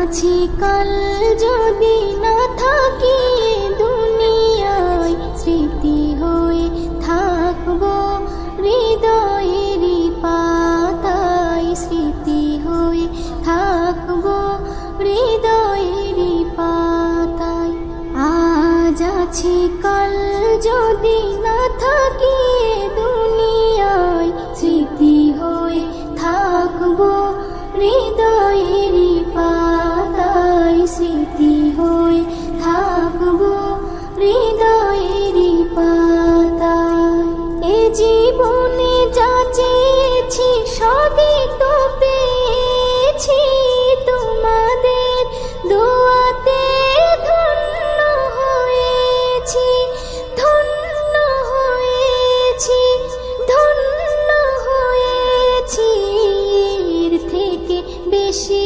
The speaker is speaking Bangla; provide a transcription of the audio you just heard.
আছি কাল যদি না থাকি দুনিয়ায়, স্মৃতি হয়ে থাকবো হৃদয়েরই পাতায়, স্মৃতি হয়ে থাকবো হৃদয়েরই পাতায়। আজ আছি কাল যদি না থাকি দুনিয়ায়, স্মৃতি হয়ে থাকবো হৃদয়েরই পাতায়, স্মৃতি হয়ে থাকবো হৃদয়েরই পাতায়। এ জীবনে যা চেয়েছি সবই তো পেয়েছি, তোমাদের দোয়াতে ধন্য হয়েছি, ধন্য হয়েছি, ধন্য হয়েছি। এর থেকে বেশি